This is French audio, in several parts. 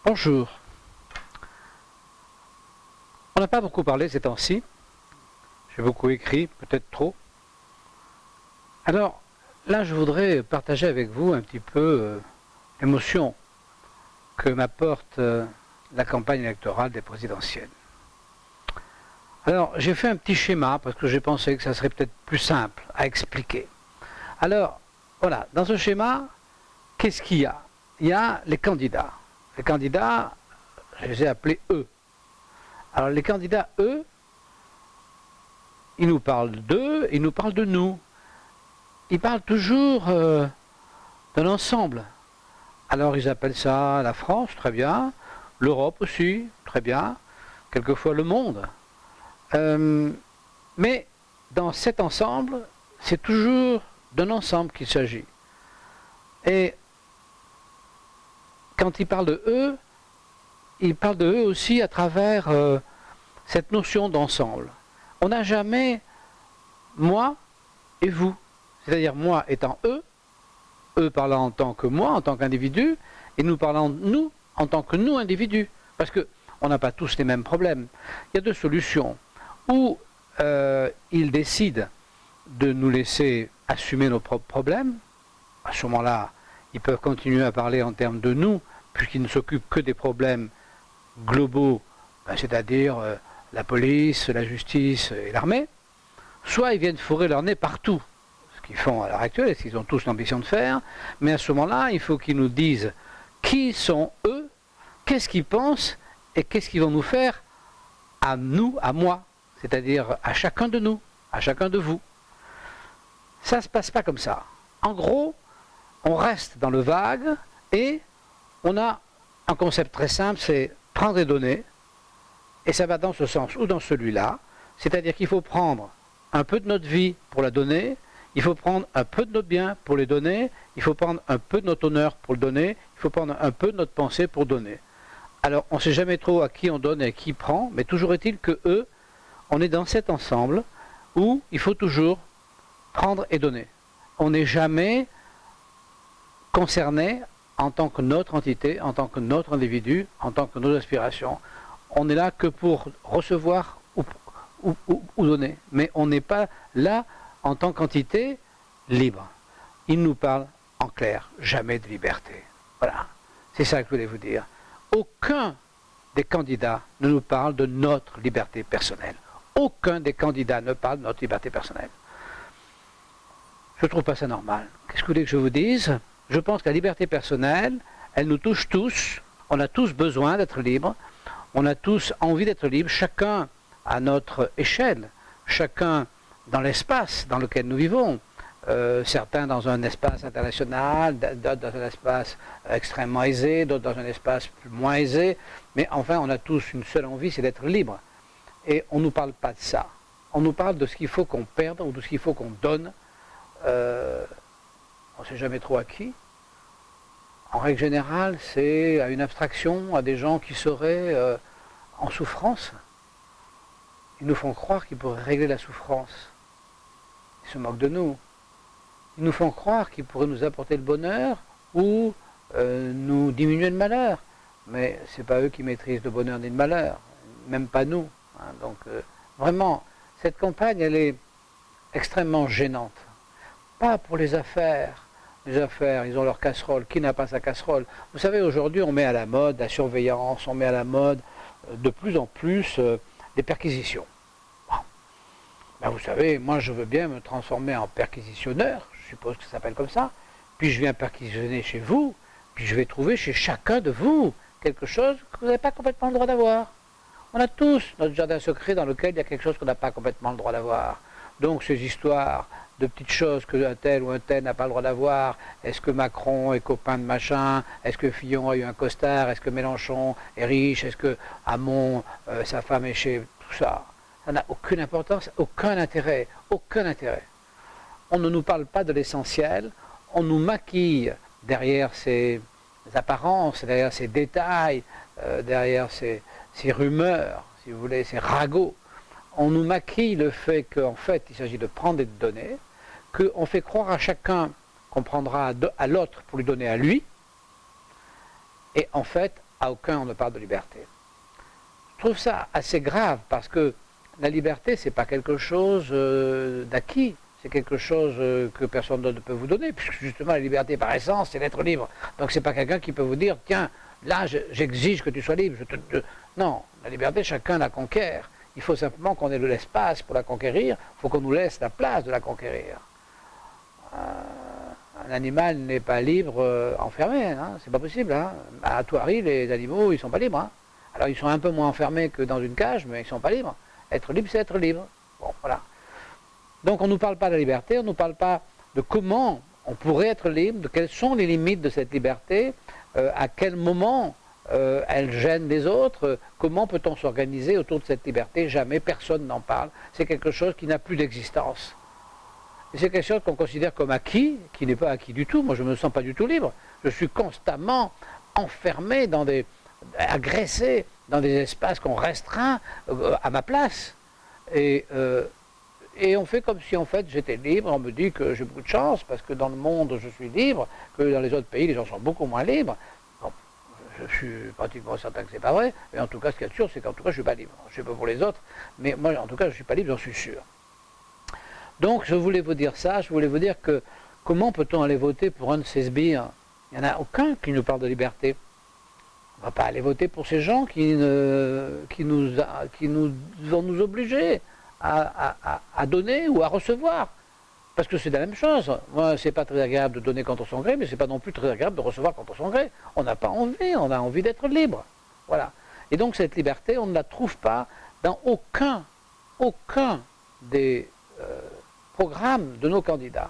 Bonjour. On n'a pas beaucoup parlé ces temps-ci. J'ai beaucoup écrit, peut-être trop. Alors, là, je voudrais partager avec vous un petit peu l'émotion que m'apporte la campagne électorale des présidentielles. Alors, j'ai fait un petit schéma parce que j'ai pensé que ça serait peut-être plus simple à expliquer. Alors, voilà, dans ce schéma, qu'est-ce qu'il y a? Il y a les candidats. Les candidats, je les ai appelés eux. Alors, les candidats, eux, ils nous parlent d'eux, ils nous parlent de nous. Ils parlent toujours d'un ensemble. Alors, ils appellent ça la France, très bien. L'Europe aussi, très bien. Quelquefois le monde. Mais dans cet ensemble, c'est toujours d'un ensemble qu'il s'agit. Et quand ils parlent de eux aussi à travers cette notion d'ensemble. On n'a jamais moi et vous. C'est-à-dire moi étant eux parlant en tant que moi, en tant qu'individu, et nous parlant nous en tant que nous individus. Parce qu'on n'a pas tous les mêmes problèmes. Il y a deux solutions. Ou ils décident de nous laisser assumer nos propres problèmes. À ce moment-là, ils peuvent continuer à parler en termes de nous, puisqu'ils ne s'occupent que des problèmes globaux, c'est-à-dire la police, la justice et l'armée. Soit ils viennent fourrer leur nez partout, ce qu'ils font à l'heure actuelle, et ce qu'ils ont tous l'ambition de faire, mais à ce moment-là, il faut qu'ils nous disent qui sont eux, qu'est-ce qu'ils pensent, et qu'est-ce qu'ils vont nous faire à nous, à moi, c'est-à-dire à chacun de nous, à chacun de vous. Ça ne se passe pas comme ça. En gros, on reste dans le vague et on a un concept très simple, c'est prendre et donner, et ça va dans ce sens ou dans celui-là, c'est-à-dire qu'il faut prendre un peu de notre vie pour la donner, il faut prendre un peu de notre bien pour les donner, il faut prendre un peu de notre honneur pour le donner, il faut prendre un peu de notre pensée pour donner. Alors on ne sait jamais trop à qui on donne et à qui prend, mais toujours est-il que eux, on est dans cet ensemble où il faut toujours prendre et donner. On n'est jamais concerné en tant que notre entité, en tant que notre individu, en tant que nos aspirations. On est là que pour recevoir ou donner. Mais on n'est pas là en tant qu'entité libre. Il nous parle en clair, jamais de liberté. Voilà, c'est ça que je voulais vous dire. Aucun des candidats ne nous parle de notre liberté personnelle. Aucun des candidats ne parle de notre liberté personnelle. Je ne trouve pas ça normal. Qu'est-ce que vous voulez que je vous dise? Je pense que la liberté personnelle, elle nous touche tous. On a tous besoin d'être libres. On a tous envie d'être libres, chacun à notre échelle, chacun dans l'espace dans lequel nous vivons. Certains dans un espace international, d'autres dans un espace extrêmement aisé, d'autres dans un espace moins aisé. Mais enfin, on a tous une seule envie, c'est d'être libre. Et on ne nous parle pas de ça. On nous parle de ce qu'il faut qu'on perde ou de ce qu'il faut qu'on donne. On ne sait jamais trop à qui. En règle générale, c'est à une abstraction, à des gens qui seraient en souffrance. Ils nous font croire qu'ils pourraient régler la souffrance. Ils se moquent de nous. Ils nous font croire qu'ils pourraient nous apporter le bonheur ou nous diminuer le malheur. Mais ce n'est pas eux qui maîtrisent le bonheur ni le malheur, même pas nous. Hein. Donc vraiment, cette campagne, elle est extrêmement gênante. Pas pour les affaires. Les affaires, ils ont leur casserole. Qui n'a pas sa casserole? Vous savez, aujourd'hui, on met à la mode la surveillance, on met à la mode de plus en plus des perquisitions. Bon. Ben, vous savez, moi, je veux bien me transformer en perquisitionneur, je suppose que ça s'appelle comme ça, puis je viens perquisitionner chez vous, puis je vais trouver chez chacun de vous quelque chose que vous n'avez pas complètement le droit d'avoir. On a tous notre jardin secret dans lequel il y a quelque chose qu'on n'a pas complètement le droit d'avoir. Donc ces histoires de petites choses que un tel ou un tel n'a pas le droit d'avoir, est-ce que Macron est copain de machin, est-ce que Fillon a eu un costard, est-ce que Mélenchon est riche, est-ce que Hamon, sa femme est chez... Tout ça, ça n'a aucune importance, aucun intérêt, aucun intérêt. On ne nous parle pas de l'essentiel, on nous maquille derrière ces apparences, derrière ces détails, derrière ces rumeurs, si vous voulez, ces ragots. On nous maquille le fait qu'en fait, il s'agit de prendre et de donner, qu'on fait croire à chacun qu'on prendra à l'autre pour lui donner à lui, et en fait, à aucun on ne parle de liberté. Je trouve ça assez grave parce que la liberté, c'est pas quelque chose d'acquis, c'est quelque chose que personne ne peut vous donner, puisque justement la liberté par essence, c'est d'être libre. Donc c'est pas quelqu'un qui peut vous dire, tiens, là j'exige que tu sois libre. Non, la liberté, chacun la conquiert. Il faut simplement qu'on ait de l'espace pour la conquérir, il faut qu'on nous laisse la place de la conquérir. Un animal n'est pas libre enfermé, hein, c'est pas possible. Hein. À Thoiry, les animaux, ils sont pas libres. Hein. Alors ils sont un peu moins enfermés que dans une cage, mais ils sont pas libres. Être libre, c'est être libre. Bon, voilà. Donc on ne nous parle pas de la liberté, on ne nous parle pas de comment on pourrait être libre, de quelles sont les limites de cette liberté, à quel moment elle gêne les autres, comment peut-on s'organiser autour de cette liberté. Jamais personne n'en parle. C'est quelque chose qui n'a plus d'existence. Et c'est quelque chose qu'on considère comme acquis, qui n'est pas acquis du tout. Moi, je ne me sens pas du tout libre. Je suis constamment enfermé agressé dans des espaces qu'on restreint à ma place. Et on fait comme si en fait j'étais libre. On me dit que j'ai beaucoup de chance parce que dans le monde je suis libre, que dans les autres pays les gens sont beaucoup moins libres. Bon, je suis pratiquement certain que c'est pas vrai. Mais en tout cas, ce qu'il y a de sûr, c'est qu'en tout cas je suis pas libre. Je ne sais pas pour les autres, mais moi en tout cas je suis pas libre, j'en suis sûr. Donc je voulais vous dire ça. Je voulais vous dire que comment peut-on aller voter pour un de ces sbires? Il n'y en a aucun qui nous parle de liberté. On ne va pas aller voter pour ces gens qui vont nous obliger à donner ou à recevoir. Parce que c'est la même chose. Moi, c'est pas très agréable de donner contre son gré, mais c'est pas non plus très agréable de recevoir contre son gré. On n'a pas envie, on a envie d'être libre. Voilà. Et donc cette liberté, on ne la trouve pas dans aucun des programmes de nos candidats.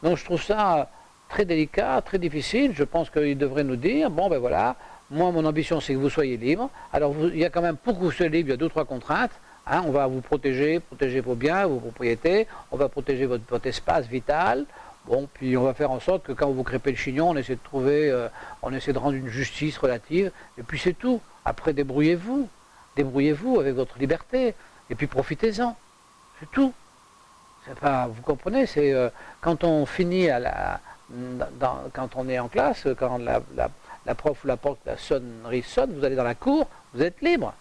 Donc je trouve ça très délicat, très difficile. Je pense qu'ils devraient nous dire, bon ben voilà, moi mon ambition c'est que vous soyez libre. Alors il y a quand même, pour que vous soyez libre, il y a 2 ou 3 contraintes. Hein, on va vous protéger vos biens, vos propriétés, on va protéger votre espace vital. Bon, puis on va faire en sorte que quand vous crêpez le chignon, on essaie de trouver, on essaie de rendre une justice relative, et puis c'est tout. Après, débrouillez-vous avec votre liberté, et puis profitez-en. C'est tout. C'est pas, vous comprenez, c'est quand on finit quand on est en classe, quand la prof ou la porte, la sonnerie sonne, vous allez dans la cour, vous êtes libre.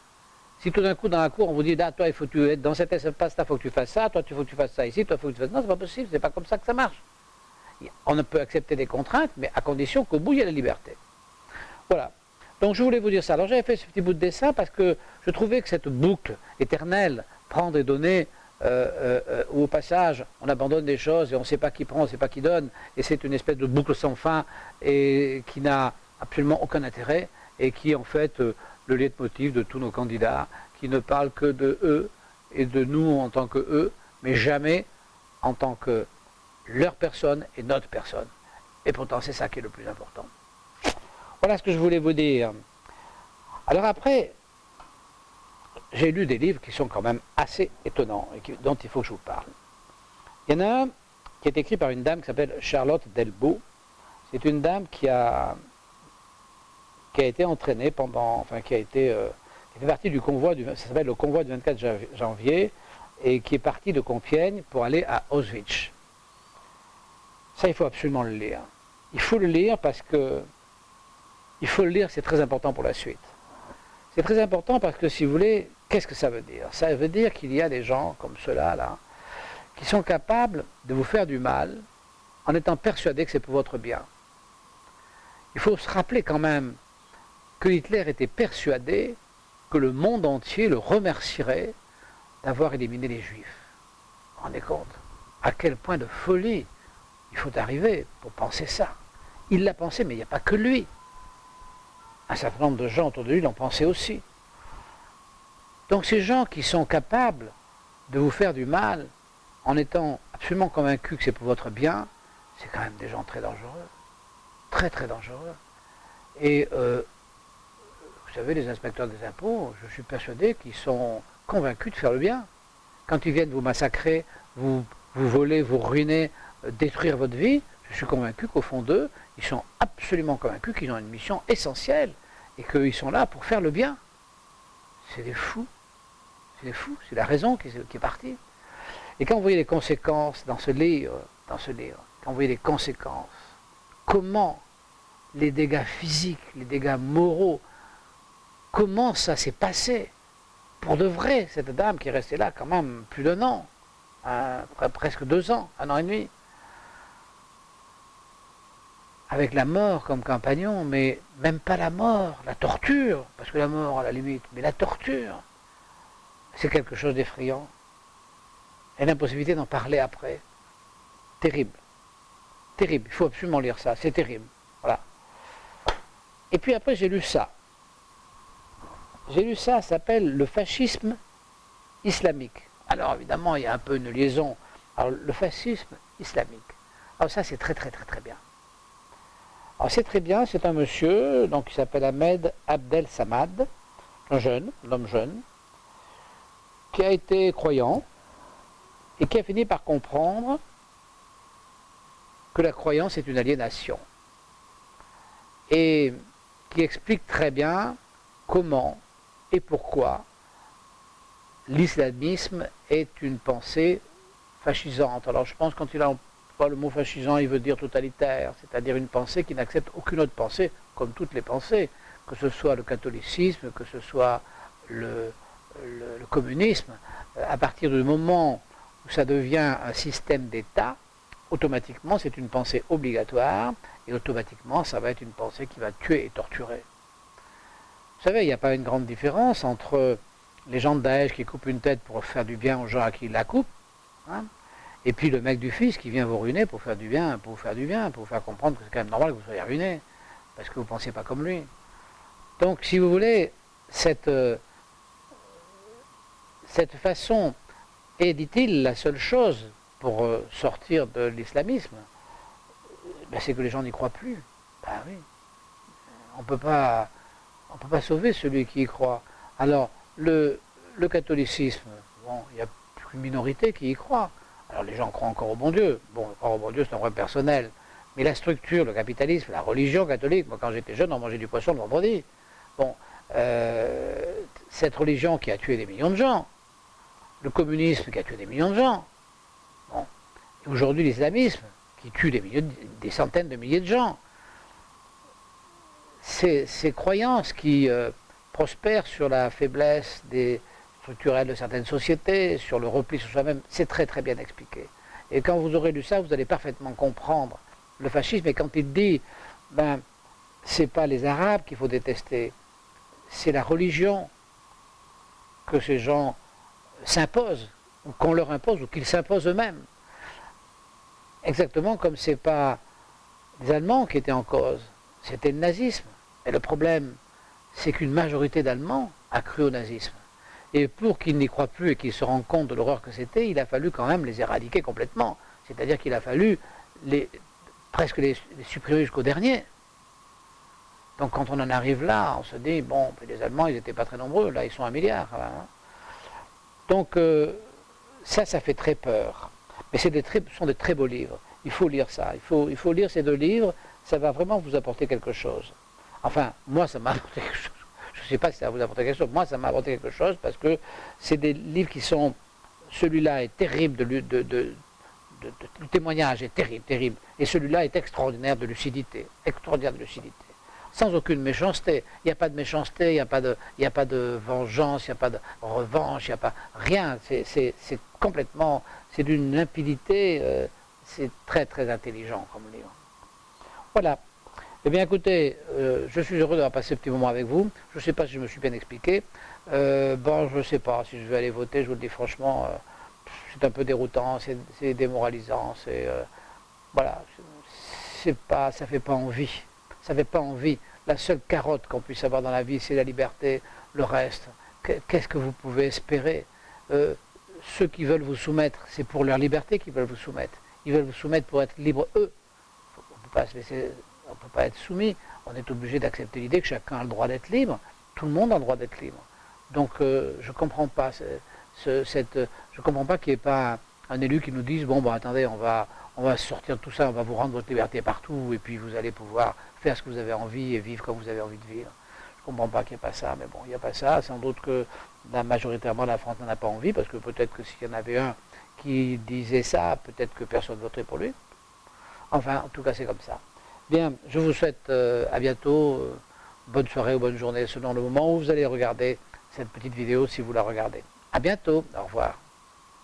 Si tout d'un coup dans la cour on vous dit, ah, toi il faut que tu être dans cet espace-là, il faut que tu fasses ça, toi il faut que tu fasses ça ici, toi il faut que tu fasses... Non, c'est pas possible, c'est pas comme ça que ça marche. On ne peut accepter des contraintes, mais à condition qu'au bout il y ait la liberté. Voilà. Donc je voulais vous dire ça. Alors j'avais fait ce petit bout de dessin parce que je trouvais que cette boucle éternelle, prendre et donner, où au passage on abandonne des choses et on ne sait pas qui prend, on ne sait pas qui donne, et c'est une espèce de boucle sans fin et qui n'a absolument aucun intérêt et qui est en fait le leitmotiv de tous nos candidats qui ne parlent que de eux et de nous en tant que eux, mais jamais en tant que leur personne et notre personne. Et pourtant c'est ça qui est le plus important. Voilà ce que je voulais vous dire. Alors après, j'ai lu des livres qui sont quand même assez étonnants et dont il faut que je vous parle. Il y en a un qui est écrit par une dame qui s'appelle Charlotte Delbo. C'est une dame qui a été entraînée qui fait partie du convoi, ça s'appelle le convoi du 24 janvier, et qui est parti de Compiègne pour aller à Auschwitz. Ça, il faut absolument le lire. Il faut le lire parce que, c'est très important pour la suite. C'est très important parce que, si vous voulez, qu'est-ce que ça veut dire? Ça veut dire qu'il y a des gens comme ceux-là, là, qui sont capables de vous faire du mal en étant persuadés que c'est pour votre bien. Il faut se rappeler quand même que Hitler était persuadé que le monde entier le remercierait d'avoir éliminé les Juifs. Vous vous rendez compte à quel point de folie il faut arriver pour penser ça? Il l'a pensé, mais il n'y a pas que lui. Un certain nombre de gens autour de lui l'ont pensé aussi. Donc ces gens qui sont capables de vous faire du mal en étant absolument convaincus que c'est pour votre bien, c'est quand même des gens très dangereux. Très très dangereux. Et vous savez, les inspecteurs des impôts, je suis persuadé qu'ils sont convaincus de faire le bien. Quand ils viennent vous massacrer, vous voler, vous ruiner, détruire votre vie, je suis convaincu qu'au fond d'eux, ils sont absolument convaincus qu'ils ont une mission essentielle et qu'ils sont là pour faire le bien. C'est des fous. C'est des fous. C'est la raison qui est partie. Et quand vous voyez les conséquences dans ce livre, quand vous voyez les conséquences, comment les dégâts physiques, les dégâts moraux. Comment ça s'est passé? Pour de vrai, cette dame qui est restée là quand même plus d'un an, presque 2 ans, 1 an et demi, avec la mort comme compagnon, mais même pas la mort, la torture, parce que la mort à la limite, mais la torture, c'est quelque chose d'effrayant. Et l'impossibilité d'en parler après, terrible, terrible, il faut absolument lire ça, c'est terrible, voilà. Et puis après j'ai lu ça, ça s'appelle le fascisme islamique. Alors évidemment il y a un peu une liaison, alors le fascisme islamique, alors ça c'est très très très très bien. Alors c'est très bien, c'est un monsieur donc, qui s'appelle Ahmed Abdel Samad, un homme jeune, qui a été croyant et qui a fini par comprendre que la croyance est une aliénation. Et qui explique très bien comment et pourquoi l'islamisme est une pensée fascisante. Alors je pense que quand il emploie le mot fascisant, il veut dire totalitaire, c'est-à-dire une pensée qui n'accepte aucune autre pensée, comme toutes les pensées, que ce soit le catholicisme, que ce soit le communisme. À partir du moment où ça devient un système d'État, automatiquement c'est une pensée obligatoire, et automatiquement ça va être une pensée qui va tuer et torturer. Vous savez, il n'y a pas une grande différence entre les gens de Daesh qui coupent une tête pour faire du bien aux gens à qui ils la coupent, hein, et puis le mec du fils qui vient vous ruiner pour faire du bien, pour vous faire comprendre que c'est quand même normal que vous soyez ruiné, parce que vous ne pensez pas comme lui. Donc, si vous voulez, cette façon est, dit-il, la seule chose pour sortir de l'islamisme, ben, c'est que les gens n'y croient plus. Ben oui. On ne peut pas sauver celui qui y croit. Alors, le catholicisme, bon, il y a une minorité qui y croit. Alors les gens croient encore au bon Dieu. Bon, croire au bon Dieu, c'est un problème personnel. Mais la structure, le capitalisme, la religion catholique, moi quand j'étais jeune, on mangeait du poisson le vendredi. Bon, cette religion qui a tué des millions de gens, le communisme qui a tué des millions de gens, bon, et aujourd'hui l'islamisme qui tue des centaines de milliers de gens, ces croyances qui prospèrent sur la faiblesse structurelle de certaines sociétés, sur le repli sur soi-même, c'est très très bien expliqué. Et quand vous aurez lu ça, vous allez parfaitement comprendre le fascisme. Et quand il dit, ben, c'est pas les Arabes qu'il faut détester, c'est la religion que ces gens s'imposent, ou qu'on leur impose, ou qu'ils s'imposent eux-mêmes. Exactement comme c'est pas les Allemands qui étaient en cause, c'était le nazisme. Et le problème, c'est qu'une majorité d'Allemands a cru au nazisme. Et pour qu'ils n'y croient plus et qu'ils se rendent compte de l'horreur que c'était, il a fallu quand même les éradiquer complètement. C'est-à-dire qu'il a fallu presque les supprimer jusqu'au dernier. Donc quand on en arrive là, on se dit, bon, les Allemands, ils n'étaient pas très nombreux, là ils sont 1 milliard. Hein. Donc ça fait très peur. Mais ce sont des très beaux livres. Il faut lire ça. Il faut lire ces 2 livres, ça va vraiment vous apporter quelque chose. Enfin, moi ça m'a apporté quelque chose. Je ne sais pas si ça va vous apporter quelque chose. Moi ça m'a apporté quelque chose parce que c'est des livres qui sont... Celui-là est terrible le témoignage est terrible, terrible. Et celui-là est extraordinaire de lucidité. Extraordinaire de lucidité. Sans aucune méchanceté. Il n'y a pas de méchanceté, il n'y a pas de vengeance, il n'y a pas de revanche, il n'y a pas rien. C'est complètement... C'est d'une limpidité, c'est très très intelligent comme livre. Voilà. Eh bien écoutez, je suis heureux d'avoir passé ce petit moment avec vous. Je ne sais pas si je me suis bien expliqué. Bon, je ne sais pas si je vais aller voter, je vous le dis franchement, c'est un peu déroutant, c'est démoralisant, voilà, ça fait pas envie. Ça fait pas envie. La seule carotte qu'on puisse avoir dans la vie, c'est la liberté. Le reste, qu'est-ce que vous pouvez espérer? Ceux qui veulent vous soumettre, c'est pour leur liberté qu'ils veulent vous soumettre. Ils veulent vous soumettre pour être libres eux. On ne peut pas être soumis. On est obligé d'accepter l'idée que chacun a le droit d'être libre. Tout le monde a le droit d'être libre. Donc je ne comprends pas je comprends pas qu'il n'y ait pas un élu qui nous dise bon attendez, on va sortir de tout ça, on va vous rendre votre liberté partout et puis vous allez pouvoir faire ce que vous avez envie et vivre comme vous avez envie de vivre. Je ne comprends pas qu'il n'y ait pas ça, mais bon, il n'y a pas ça. Sans doute que majoritairement la France n'en a pas envie, parce que peut-être que s'il y en avait un qui disait ça, peut-être que personne ne voterait pour lui. Enfin, en tout cas, c'est comme ça. Bien, je vous souhaite à bientôt, bonne soirée ou bonne journée selon le moment où vous allez regarder cette petite vidéo si vous la regardez. À bientôt, au revoir.